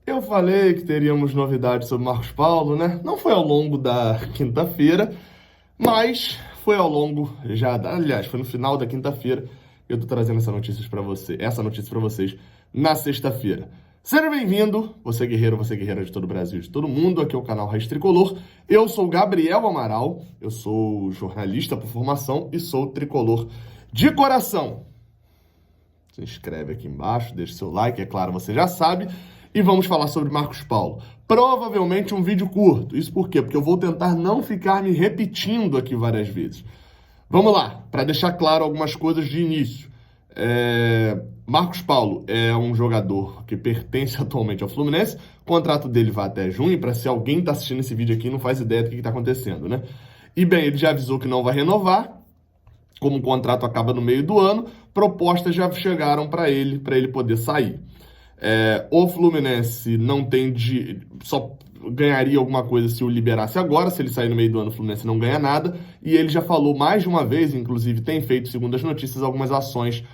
Eu falei que teríamos novidades sobre Marcos Paulo, né? Não foi ao longo da quinta-feira, mas foi ao longo aliás, foi no final da quinta-feira que eu tô trazendo essa notícia para vocês na sexta-feira. Seja bem-vindo, você guerreira de todo o Brasil, de todo mundo, aqui é o canal Raiz Tricolor. Eu sou Gabriel Amaral, eu sou jornalista por formação e sou tricolor de coração. Se inscreve aqui embaixo, deixa seu like, é claro, você já sabe. E vamos falar sobre Marcos Paulo. Provavelmente um vídeo curto. Isso por quê? Porque eu vou tentar não ficar me repetindo aqui várias vezes. Vamos lá, para deixar claro algumas coisas de início. Marcos Paulo é um jogador que pertence atualmente ao Fluminense. O contrato dele vai até junho, para se alguém está assistindo esse vídeo aqui e não faz ideia do que está acontecendo, né? E bem, ele já avisou que não vai renovar. Como o contrato acaba no meio do ano, propostas já chegaram para ele poder sair. O Fluminense não tem só ganharia alguma coisa se o liberasse agora. Se ele sair no meio do ano, o Fluminense não ganha nada. E ele já falou mais de uma vez, inclusive tem feito, segundo as notícias, algumas ações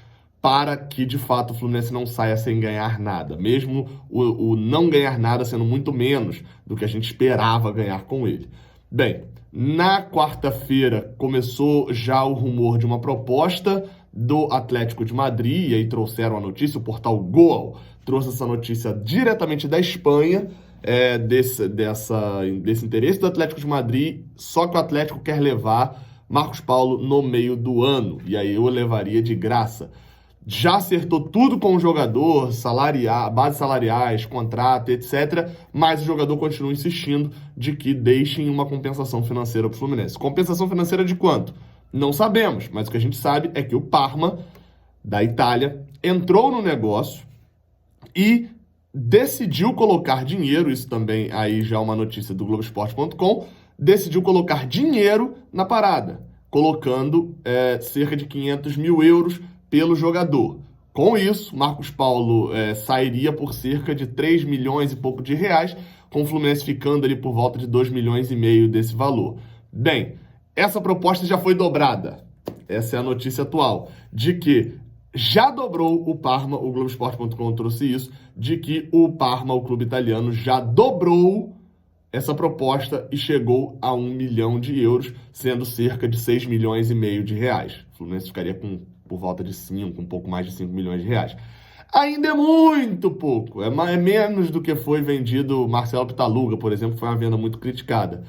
para que, de fato, o Fluminense não saia sem ganhar nada. Mesmo o não ganhar nada sendo muito menos do que a gente esperava ganhar com ele. Bem, na quarta-feira começou já o rumor de uma proposta do Atlético de Madrid, e aí trouxeram a notícia, o portal Goal trouxe essa notícia diretamente da Espanha, desse interesse do Atlético de Madrid, só que o Atlético quer levar Marcos Paulo no meio do ano, e aí eu levaria de graça. Já acertou tudo com o jogador, bases salariais, contrato, etc. Mas o jogador continua insistindo de que deixem uma compensação financeira para o Fluminense. Compensação financeira de quanto? Não sabemos, mas o que a gente sabe é que o Parma, da Itália, entrou no negócio e decidiu colocar dinheiro, isso também aí já é uma notícia do Globoesporte.com, decidiu colocar dinheiro na parada, colocando cerca de 500 mil euros pelo jogador. Com isso, Marcos Paulo sairia por cerca de 3 milhões e pouco de reais, com o Fluminense ficando ali por volta de 2 milhões e meio desse valor. Bem, essa proposta já foi dobrada. Essa é a notícia atual, de que já dobrou o Parma, o Globoesporte.com trouxe isso, de que o Parma, o clube italiano, já dobrou essa proposta e chegou a 1 milhão de euros, sendo cerca de 6 milhões e meio de reais. O Fluminense ficaria por volta de 5, um pouco mais de 5 milhões de reais. Ainda é muito pouco, é menos do que foi vendido o Marcelo Pitaluga, por exemplo, que foi uma venda muito criticada.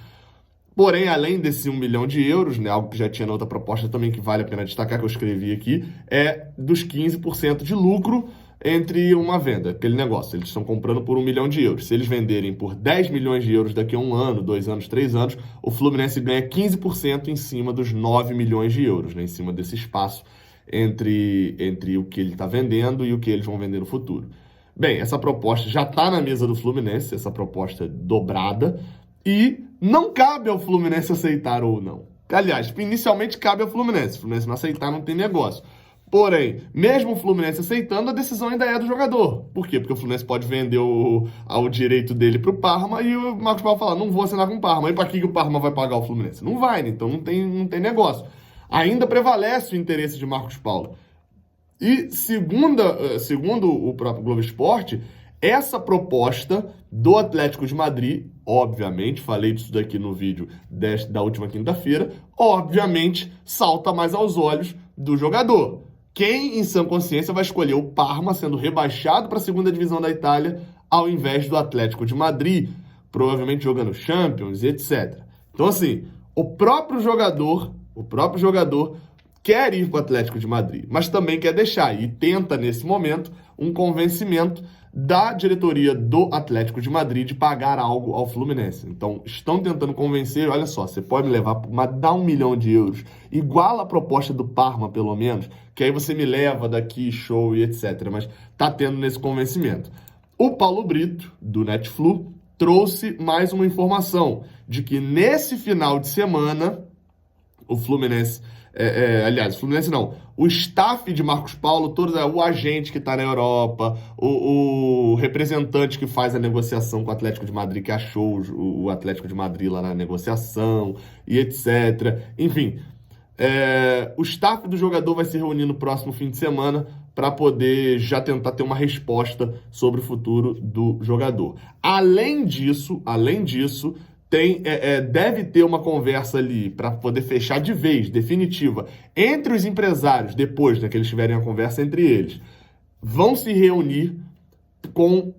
Porém, além desse 1 milhão de euros, né, algo que já tinha na outra proposta também que vale a pena destacar, que eu escrevi aqui, é dos 15% de lucro entre uma venda, aquele negócio. Eles estão comprando por 1 milhão de euros. Se eles venderem por 10 milhões de euros daqui a 1 ano, 2 anos, 3 anos, o Fluminense ganha 15% em cima dos 9 milhões de euros, né, em cima desse espaço entre o que ele está vendendo e o que eles vão vender no futuro. Bem, essa proposta já está na mesa do Fluminense, essa proposta dobrada, e não cabe ao Fluminense aceitar ou não. Aliás, inicialmente cabe ao Fluminense. Se o Fluminense não aceitar, não tem negócio. Porém, mesmo o Fluminense aceitando, a decisão ainda é do jogador. Por quê? Porque o Fluminense pode vender o direito dele pro Parma e o Marcos Paulo falar, não vou assinar com o Parma. E para que o Parma vai pagar o Fluminense? Não vai, né? Então não tem negócio. Ainda prevalece o interesse de Marcos Paulo. E segundo o próprio Globo Esporte, essa proposta do Atlético de Madrid, obviamente, falei disso daqui no vídeo da última quinta-feira, obviamente salta mais aos olhos do jogador. Quem, em sã consciência, vai escolher o Parma sendo rebaixado para a segunda divisão da Itália, ao invés do Atlético de Madrid, provavelmente jogando Champions, etc. Então, assim, o próprio jogador quer ir para o Atlético de Madrid, mas também quer deixar, e tenta, nesse momento, um convencimento da diretoria do Atlético de Madrid de pagar algo ao Fluminense. Então, estão tentando convencer, olha só, você pode me levar, dá 1 milhão de euros, igual a proposta do Parma, pelo menos, que aí você me leva daqui, show e etc. Mas tá tendo nesse convencimento. O Paulo Brito, do Netflu, trouxe mais uma informação de que nesse final de semana, o Fluminense... aliás, o Fluminense não, o staff de Marcos Paulo, todos, o agente que está na Europa, o representante que faz a negociação com o Atlético de Madrid, que achou o Atlético de Madrid lá na negociação, e etc. Enfim, o staff do jogador vai se reunir no próximo fim de semana para poder já tentar ter uma resposta sobre o futuro do jogador. Além disso, deve ter uma conversa ali para poder fechar de vez, definitiva, entre os empresários, depois, né, que eles tiverem a conversa entre eles. Vão se reunir com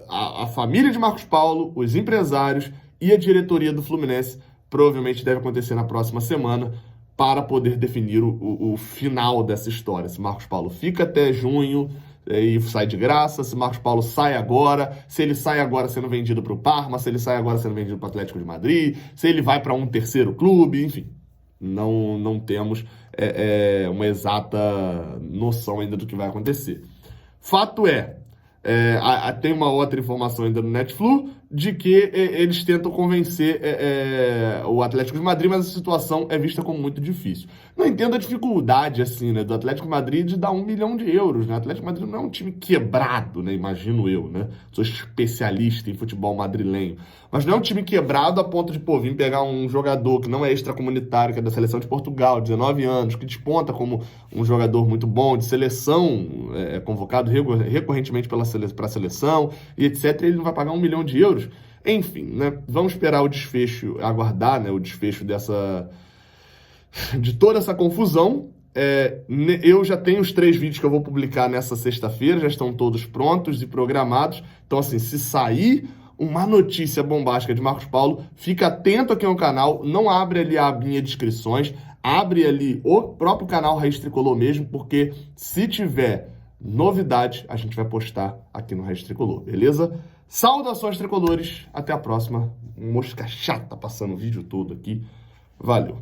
a família de Marcos Paulo, os empresários e a diretoria do Fluminense. Provavelmente deve acontecer na próxima semana para poder definir o final dessa história. Se Marcos Paulo fica até junho e sai de graça, se Marcos Paulo sai agora, se ele sai agora sendo vendido para o Parma, se ele sai agora sendo vendido para o Atlético de Madrid, se ele vai para um terceiro clube, enfim. Não temos uma exata noção ainda do que vai acontecer. Fato tem uma outra informação ainda no Netflu, de que eles tentam convencer o Atlético de Madrid, mas a situação é vista como muito difícil. Não entendo a dificuldade, assim, né, do Atlético de Madrid de dar 1 milhão de euros, né? O Atlético de Madrid não é um time quebrado, né? Imagino eu, né? Sou especialista em futebol madrilenho. Mas não é um time quebrado a ponto de, vir pegar um jogador que não é extracomunitário, que é da seleção de Portugal, 19 anos, que desponta como um jogador muito bom, de seleção, convocado recorrentemente para a seleção, e etc. Ele não vai pagar 1 milhão de euros. Enfim, né? Vamos esperar o desfecho, aguardar, né, o desfecho de toda essa confusão. Eu já tenho os 3 vídeos que eu vou publicar nessa sexta-feira, já estão todos prontos e programados. Então, assim, se sair uma notícia bombástica de Marcos Paulo, fica atento aqui no canal, não abre ali a abinha de inscrições, abre ali o próprio canal Raiz Tricolor mesmo, porque se tiver novidade, a gente vai postar aqui no Raiz Tricolor, beleza? Saudações tricolores, até a próxima. Mosca chata passando o vídeo todo aqui. Valeu.